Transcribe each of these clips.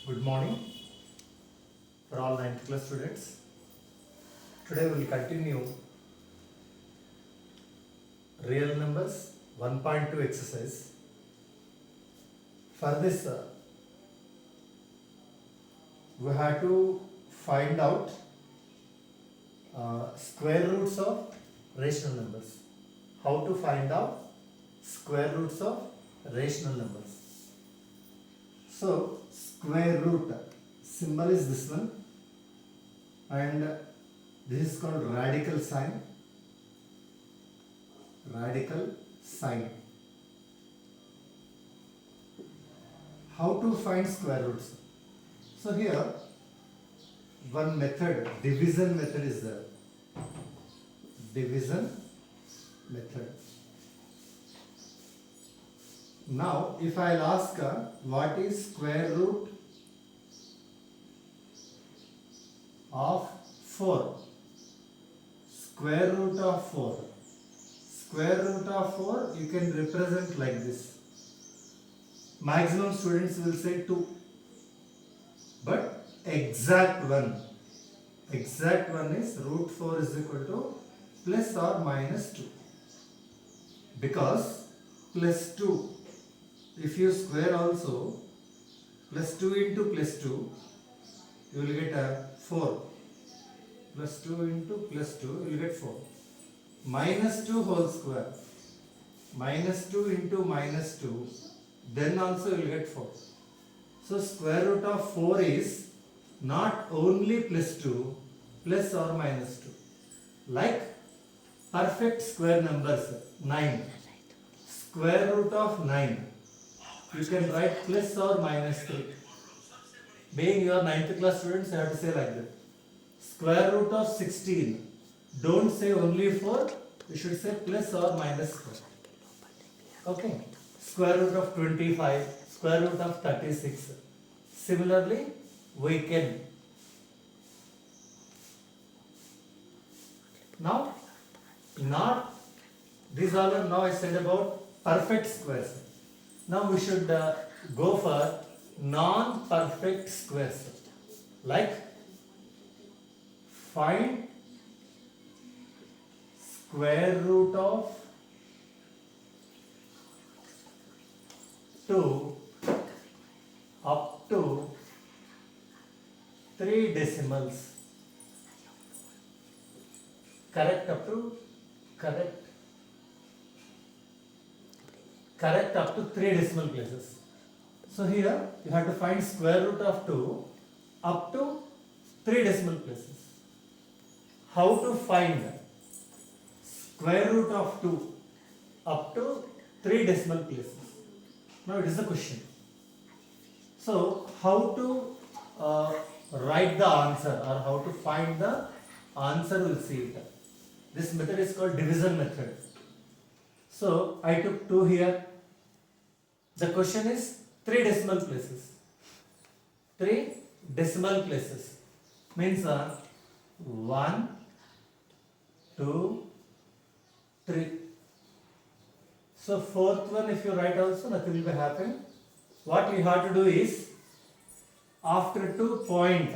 Good morning for all 9th class students. Today we will continue real numbers 1.2 exercise. For this, we have to find out square roots of rational numbers. How to find out square roots of rational numbers. So, square root symbol is this one, and this is called radical sign. Radical sign. How to find square roots? So here one method, division method is there. Division method. Now if I'll ask what is square root of 4? Square root of 4. Square root of 4 you can represent like this. Maximum students will say 2. But exact one is root 4 is equal to plus or minus 2. Because plus 2, if you square also, plus 2 into plus 2, you will get a 4. Plus 2 into plus 2, you will get 4. Minus 2 whole square. Minus 2 into minus 2, then also you will get 4. So square root of 4 is not only plus 2, plus or minus 2. Like perfect square numbers, 9. Square root of 9. You can write plus or minus 3. Being your 9th class students, you have to say like that. Square root of 16. Don't say only 4. You should say plus or minus 4. Okay. Square root of 25. Square root of 36. Similarly, we can. Now, not these all are now I said about perfect squares. Now we should go for non-perfect squares. Like find square root of 2 up to 3 decimals. Correct up to 3 decimal places. So here you have to find square root of 2 up to 3 decimal places. How to find square root of 2 up to 3 decimal places? Now it is a question. So how to write the answer or how to find the answer, we'll see it. This method is called division method. So I took 2 here. The question is 3 decimal places. 3 decimal places means 1, 2, 3. So fourth one if you write also nothing will be happen. What you have to do is after 2 point,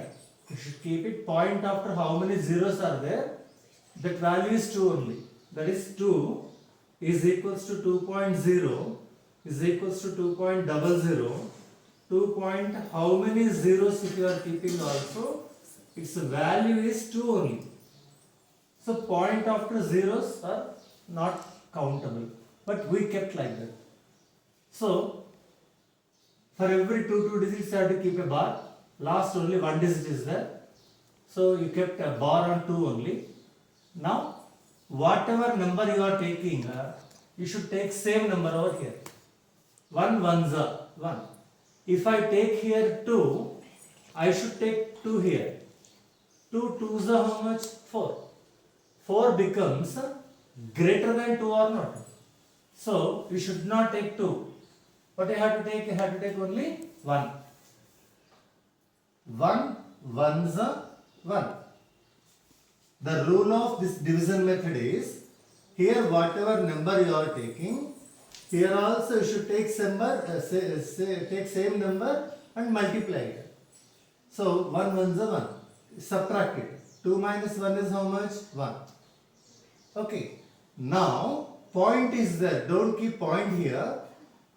you should keep it point after how many zeros are there. That value is 2 only. That is 2 is equals to 2.0 is equals to 2.00. 2 point how many zeros if you are keeping also, its value is 2 only. So point after zeros are not countable, but we kept like that. So for every 2 digits you have to keep a bar. Last only 1 digit is there. So you kept a bar on 2 only. Now whatever number you are taking, you should take same number over here. 1 ones are 1. If I take here 2, I should take 2 here. 2 twos are how much? 4. 4 becomes greater than 2 or not. So you should not take 2. What you have to take? You have to take only 1. 1 ones are 1. The rule of this division method is, here whatever number you are taking, here also you should take take same number and multiply it. So 1 ones are 1. Subtract it. 2 minus 1 is how much? 1. Okay. Now point is there. Don't keep point here.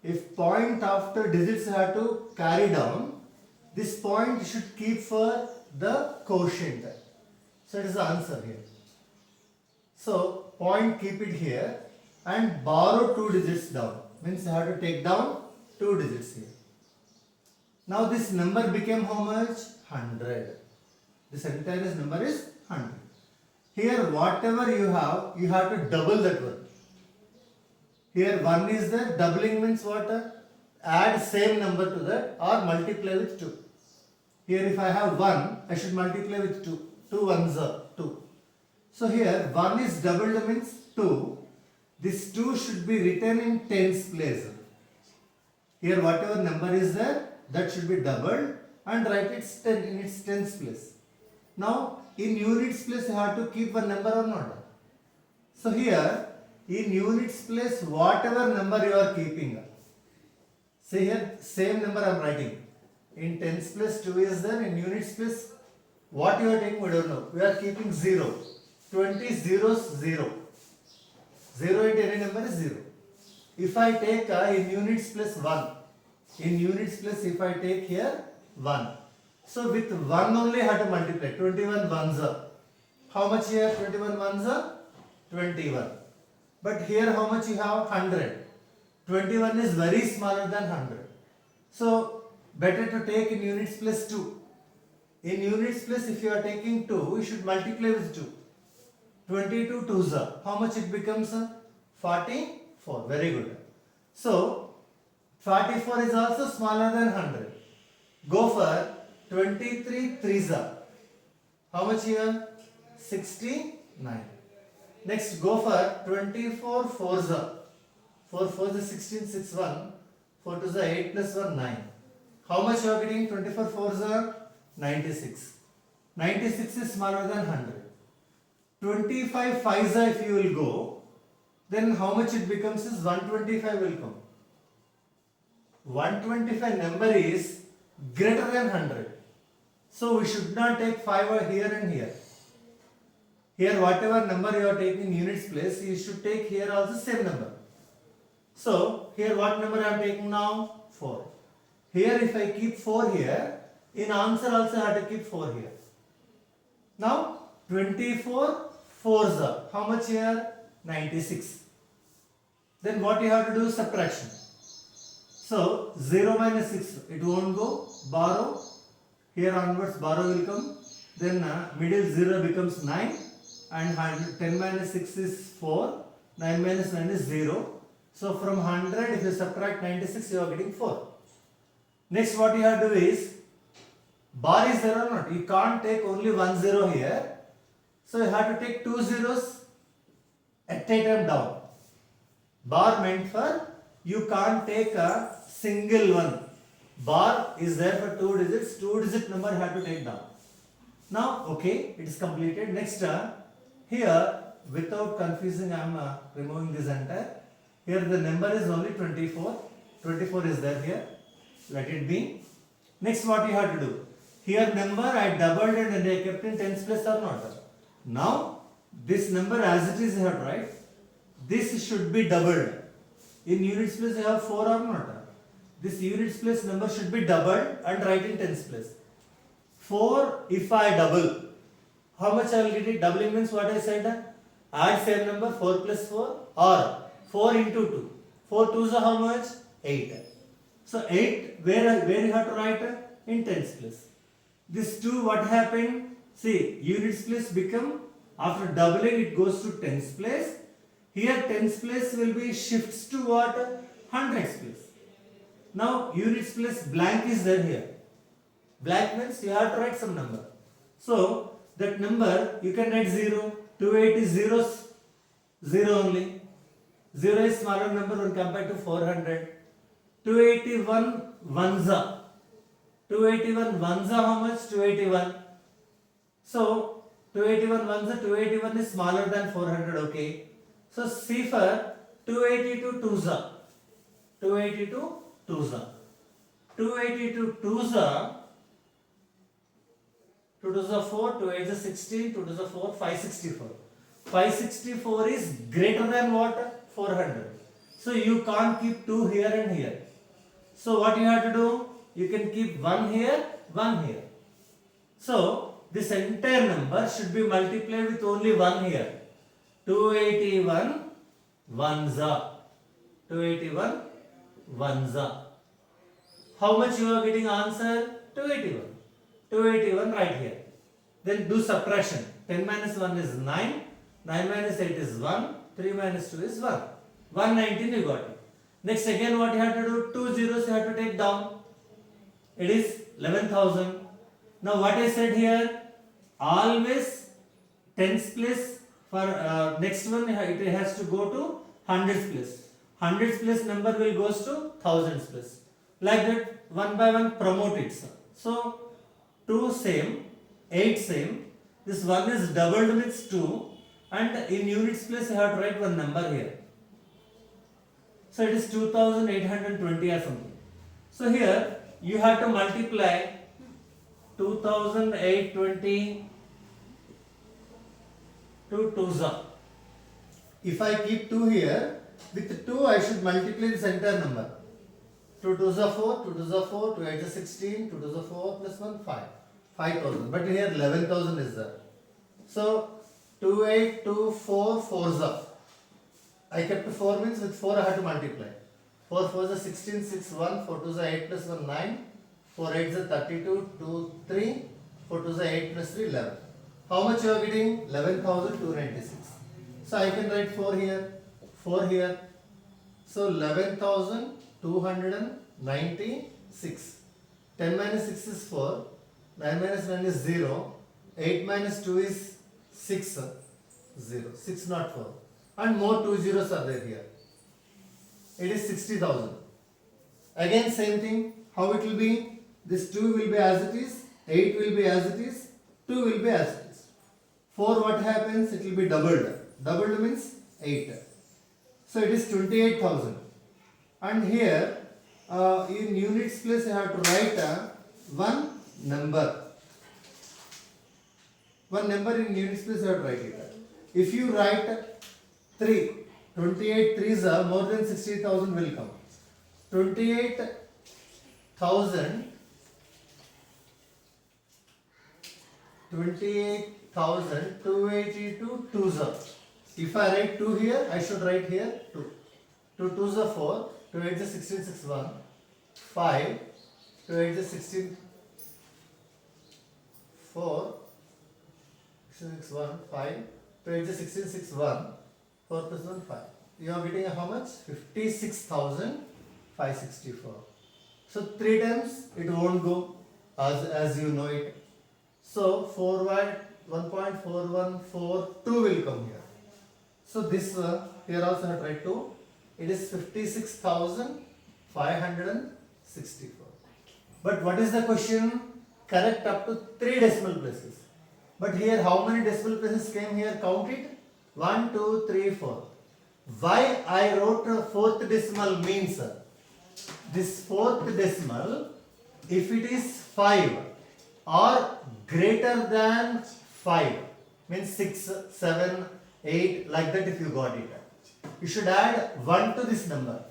If point after digits have to carry down, this point should keep for the quotient. So it is the answer here. So point keep it here and borrow 2 digits down. Means you have to take down 2 digits here. Now this number became how much? 100. This entire number is 100. Here whatever you have to double that one. Here 1 is there, doubling means what? Add same number to that or multiply with 2. Here if I have 1, I should multiply with 2. 2 ones are 2. So here 1 is doubled means 2. This 2 should be written in tens place. Here whatever number is there, that should be doubled and write it in its tens place. Now in units place you have to keep one number or not. So here in units place whatever number you are keeping. See here same number I am writing. In tens place 2 is there, in units place what you are taking we don't know. We are keeping 0. 20 zeros 0. 0 into any number is 0. If I take in units place 1. In units place if I take here 1. So with 1 only I have to multiply. 21 ones are. How much here? 21 ones are? 21. But here how much you have? 100. 21 is very smaller than 100. So better to take in units place 2. In units place if you are taking 2, you should multiply with 2. 22 2s are. How much it becomes? 44. Very good. So 44 is also smaller than 100. Go for 23 3s are. How much here? 69. Next go for 24 4s are. 4 4s is 16 6 1. 4 2s are 8 plus 1 9. How much you are getting? 24 4s are 96. 96 is smaller than 100. 25 5s are if you will go, then how much it becomes is 125 will come. 125 number is greater than 100. So we should not take 5 here and here. Here whatever number you are taking in units place, you should take here also same number. So here what number I am taking now? 4. Here if I keep 4 here, in answer also I have to keep 4 here. Now 24 4s are. How much here? 96. Then what you have to do? Subtraction. So 0 minus 6, it won't go. Borrow. Here onwards borrow will come. Then middle 0 becomes 9. And 10 minus 6 is 4. 9 minus 9 is 0. So from 100 if you subtract 96 you are getting 4. Next what you have to do is, bar is there or not? You can't take only 1 0 here. So you have to take 2 zeros at a time down. Bar meant for you can't take a single one. Bar is there for 2 digits. 2 digit number you have to take down. Now okay, it is completed. Next here without confusing I am removing this entire. Here the number is only 24. 24 is there here. Let it be. Next what you have to do? Here number I doubled and I kept in tens place or not. Now this number as it is you have to write. This should be doubled. In units place you have 4 or not. This units place number should be doubled and write in tens place. 4 if I double. How much I will get it? Doubling means what I said? Add same number 4 plus 4 or 4 into 2. 4 2s are how much? 8. So 8 where you have to write? In tens place. This 2 what happened? See units place become after doubling it goes to tens place. Here tens place will be shifts to what? Hundreds place. Now units place blank is there here. Blank means you have to write some number. So that number you can write 0. 280 zeros 0 only. 0 is smaller number when compared to 400. 281 ones are. 281 ones are how much? 281. So 281 ones are. 281 is smaller than 400. Okay. So C for 282 twos are. 282 twos are. 282 twos are. 2 to the 4, 2 8 is 16, 2 to the 4, 564. 564 is greater than what? 400. So you can't keep 2 here and here. So what you have to do? You can keep 1 here, 1 here. So this entire number should be multiplied with only 1 here. 281 ones-a. 281 ones-a. How much you are getting answer? 281. 281 right here. Then do subtraction. 10 minus 1 is 9. 9 minus 8 is 1. 3 minus 2 is 1. 119 you got it. Next again what you have to do? 2 zeros you have to take down. It is 11,000. Now what I said here? Always tens place for next one it has to go to hundreds place. Hundreds place number will goes to thousands place. Like that one by one promote it. So 2 same, 8 same. This 1 is doubled with 2 and in units place you have to write one number here. So it is 2820 or something. So here you have to multiply 2820 to 2's. If I keep 2 here, with 2 I should multiply this entire number. 2 2's are 4, 2 2's are 4, 2 8's are 16, 2 2's are 4 plus 1, 5. 5,000. But here 11,000 is there. So 2 8 2 4 4's are. I kept 4 means with 4 I have to multiply. 4 4's are 16, 6 1, 4 2's are 8 plus 1 9, 4 8's are 32, 2 3, 4 2's are 8 plus 3 11. How much you are getting? 11,296. So I can write 4 here, 4 here. So 11,296. 10 minus 6 is 4, 9 minus 1 is 0, 8 minus 2 is 6, 0, 6 not 4. And more 2 zeros are there here. It is 60,000. Again same thing. How it will be? This 2 will be as it is, 8 will be as it is, 2 will be as it is. 4 what happens? It will be doubled. Doubled means 8. So it is 28,000. And here in units place you have to write one number. One number in units place you have to write it. If you write 3, 28 3's are more than 60,000 will come. 28,000 282 2's are. If I write 2 here, I should write here 2. 2 2's are 4, 2 8's are 16 6 1, 5, 2 8's are 16 4, 16 6 1, 5, 2 8's are 16 6 1, 4 plus 1 5. You are getting how much? 56,564. So 3 times it won't go as you know it. So forward 1.4142 will come here. So this here also I have to write 2. It is 56,564. But what is the question? Correct up to 3 decimal places. But here how many decimal places came here? Count it. 1, 2, 3, 4. Why I wrote a 4th decimal means this 4th decimal, if it is 5 or greater than 5, means 6, 7, 8, like that if you got it, you should add 1 to this number.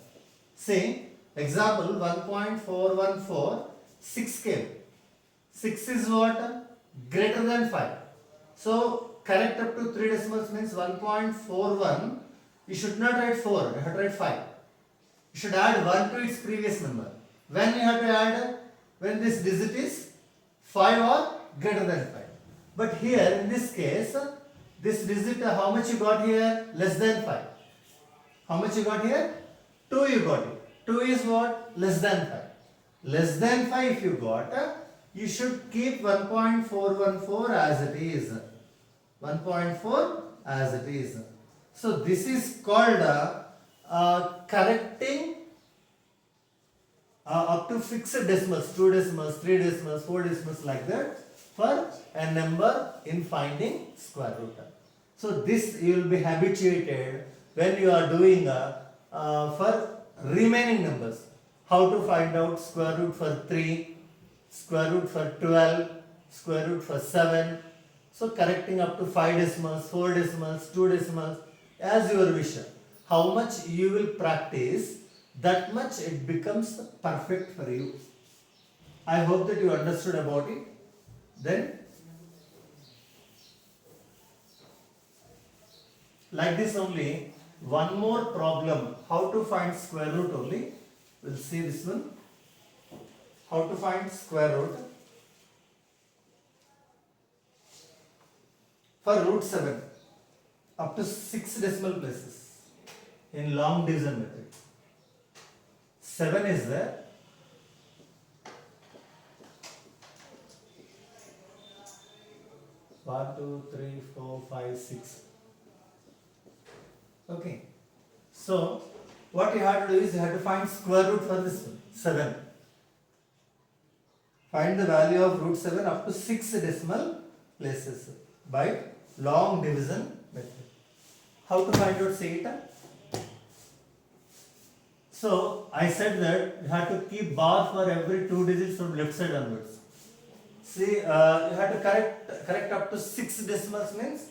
Say, example 1.414, 6 came. 6 is what? Greater than 5. So, correct up to 3 decimals means 1.41. You should not write 4, you have to write 5. You should add 1 to its previous number. When you have to add? When this digit is 5 or greater than 5. But here in this case, this digit how much you got here? Less than 5. How much you got here? 2 you got it. 2 is what? Less than 5. Less than 5 if you got, you should keep 1.414 as it is. 1.4 as it is. So this is called correcting up to fixed decimals, 2 decimals, 3 decimals, 4 decimals like that for a number in finding square root. So this you will be habituated when you are doing for remaining numbers. How to find out square root for 3, square root for 12, square root for 7. So correcting up to 5 decimals, 4 decimals, 2 decimals, as your wish. How much you will practice, that much it becomes perfect for you. I hope that you understood about it. Then, like this only, one more problem. How to find square root only. We'll see this one. How to find square root. For root 7, up to 6 decimal places in long division method. 7 is there. One, two, three, 4, 5, 6. Okay. So, what you have to do is you have to find square root for this one, 7. Find the value of root 7 up to 6 decimal places by long division method. How to find out, say it? So, I said that you have to keep bar for every 2 digits from left side onwards. See, you have to correct up to 6 decimals means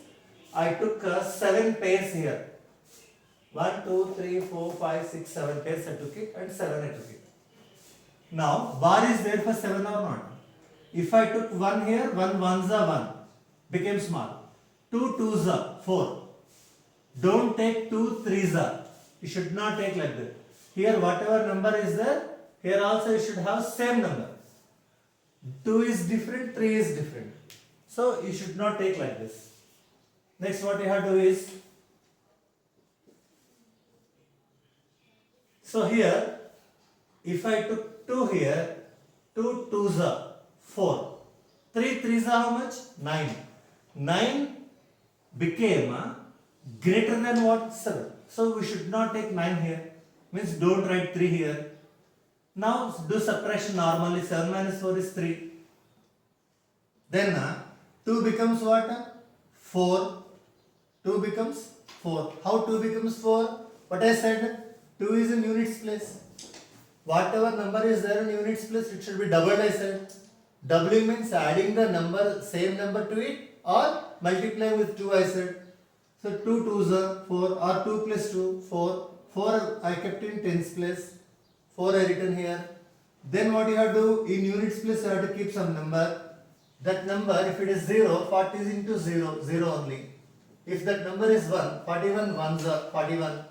I took 7 pairs here. 1, 2, 3, 4, 5, 6, 7 pairs I took it and 7 I took it. Now, bar is there for 7 or not? If I took 1 here, 1 ones are 1, became small. 2 twos are 4. Don't take 2 threes are. You should not take like that. Here whatever number is there, here also you should have same number. 2 is different, 3 is different. So you should not take like this. Next what you have to do is, so here, if I took 2 here, 2 twos are 4. 3 threes are how much? 9. 9 became greater than what? 7. So we should not take 9 here. Means don't write 3 here. Now do subtraction normally. 7 minus 4 is 3. Then 2 becomes what? 4. 2 becomes 4. How 2 becomes 4? What I said? 2 is in units place. Whatever number is there in units place, it should be doubled, I said. Doubling means adding the number, same number to it or multiply with 2, I said. So 2 twos are 4 or 2 plus 2, 4. 4 I kept in tens place. 4 I written here. Then what you have to do, in units place you have to keep some number. That number, if it is 0, 40 is into 0, 0 only. If that number is 1, 41 ones are 41.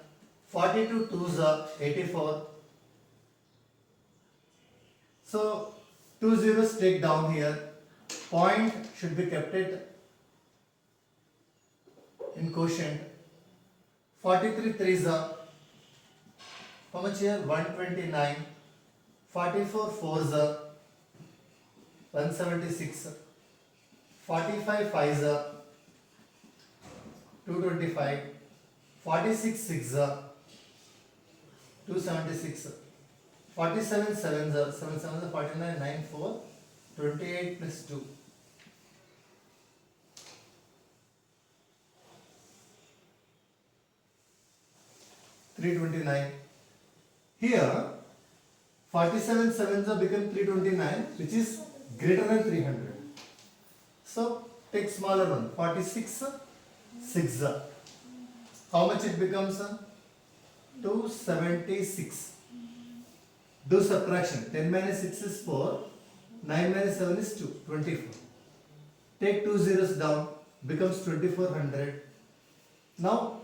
42 twos are 84. So 2 zeros take down here. Point should be kept it in quotient. 43 threes are how much here? 129. 44 fours are 176. 45 fives are 225. 46 sixes are 276. 47 sevens are 7 sevens are 49. 9 4. 28 plus 2. 329. Here 47 sevens are become 329, which is greater than 300. So take smaller one. 46 6. How much it becomes? 276. Do subtraction. 10 minus 6 is 4. 9 minus 7 is 2. 24. Take 2 zeros down. Becomes 2400. Now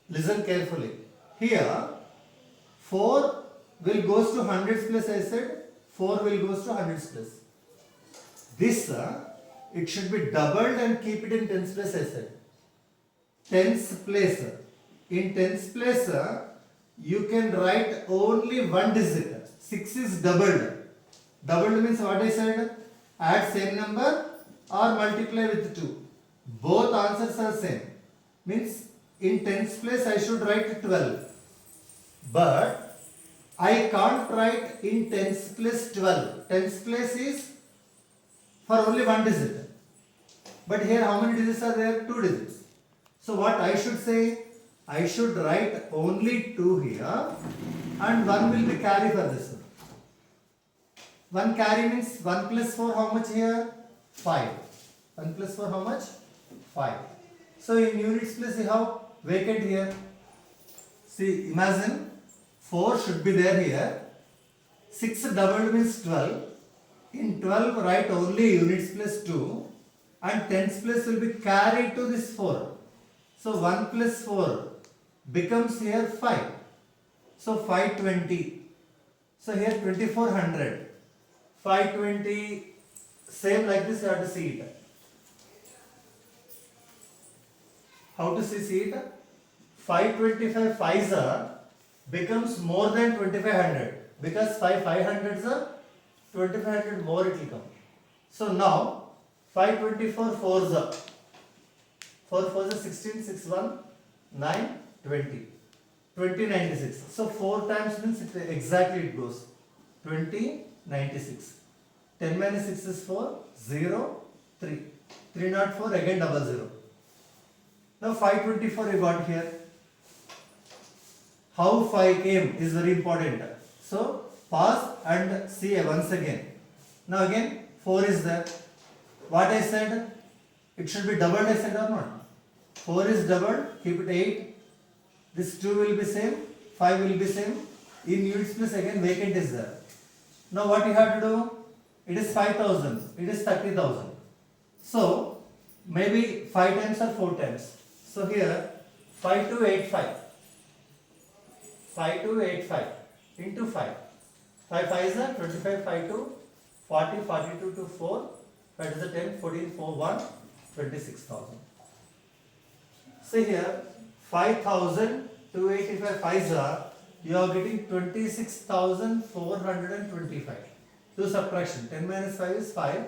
listen carefully. Here 4 will goes to hundreds place, I said. 4 will goes to hundreds place. This it should be doubled and keep it in tens place, I said. Tens place. In tens place you can write only one digit. 6 is doubled. Doubled means what I said? Add same number or multiply with 2. Both answers are same. Means in tens place I should write 12. But I can't write in tens place 12. Tens place is for only one digit. But here how many digits are there? 2 digits. So what I should say? I should write only 2 here and 1 will be carry for this one. 1 carry means 1 plus 4 how much here? 5. 1 plus 4 how much? 5. So in units place you have vacant here. See, imagine 4 should be there here. 6 doubled means 12. In 12 write only units place 2 and tens place will be carried to this 4. So 1 plus 4 becomes here 5. So 520. So here 2400. 520, same like this you have to see it. How to see it? 525 5s becomes more than 2500 because 500s are 2500 more it will come. So now 524 4s 4 4s 16 6 1 9 20 2096. So 4 times means exactly it goes 2096. 10 minus 6 is 4 0 3 304 again 00. Now 524 you got here. How 5 came is very important. So pause and see once again. Now again 4 is there. What I said? It should be doubled I said or not? 4 is doubled, keep it 8. This 2 will be same, 5 will be same. In units place again vacant is there. Now what you have to do? It is 5000, it is 30,000. So maybe 5 times or 4 times. So here 5285. 5285 into 5. 5 5 is 25, 5 2, 40, 42 to 4. That is the 10, 14, 4, 1, 26,000. See here 5,285 5s you are getting 26,425. Do subtraction. 10 minus 5 is 5.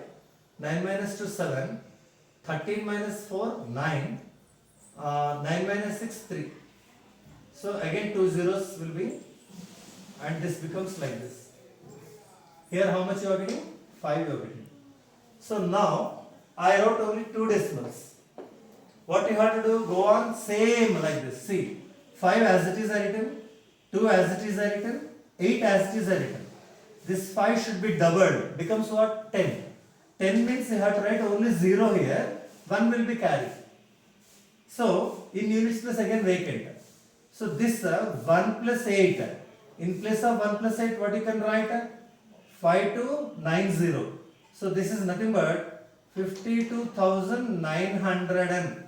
9 minus 2 7. 13 minus 4 9. 9 minus 6 3. So again 2 zeros will be, and this becomes like this. Here how much you are getting? 5 you are getting. So now I wrote only 2 decimals. What you have to do? Go on same like this. See, 5 as it is I written, 2 as it is I written, 8 as it is I written. This 5 should be doubled. Becomes what? 10. 10 means you have to write only 0 here. 1 will be carried. So in units place again vacant. So this 1 plus 8. In place of 1 plus 8 what you can write? 5290. So this is nothing but 52,900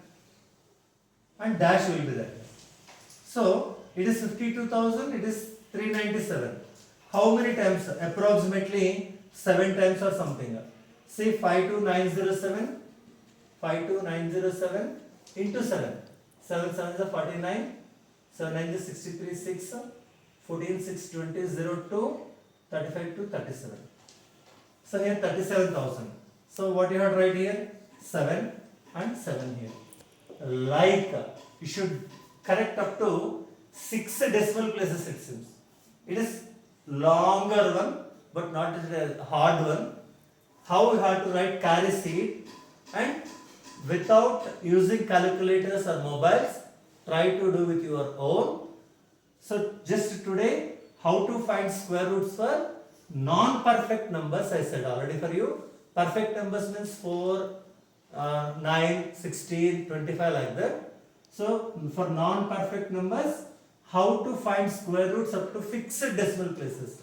and dash will be there. So it is 52,000, it is 397. How many times? Approximately 7 times or something. Say 52907, 52907 into 7. 7 7 is 49, 7 9 is 63, 6, 14 6 20 02, 35 to 37. So here 37,000. So what you have to write here? 7 and 7 here. Like you should correct up to 6 decimal places it seems. It is longer one but not a hard one. How you have to write carry seed, and without using calculators or mobiles, try to do with your own. So just today how to find square roots for non-perfect numbers I said already for you. Perfect numbers means 4, 9, 16, 25 like that. So for non-perfect numbers, how to find square roots up to fixed decimal places.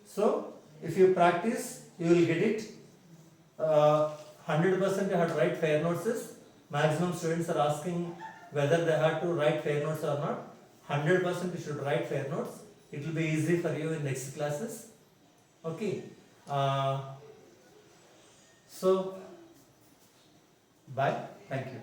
So if you practice, you will get it. 100% you have to write fair notes. Maximum students are asking whether they have to write fair notes or not. 100% you should write fair notes. It will be easy for you in next classes. Okay. So bye. Thank you.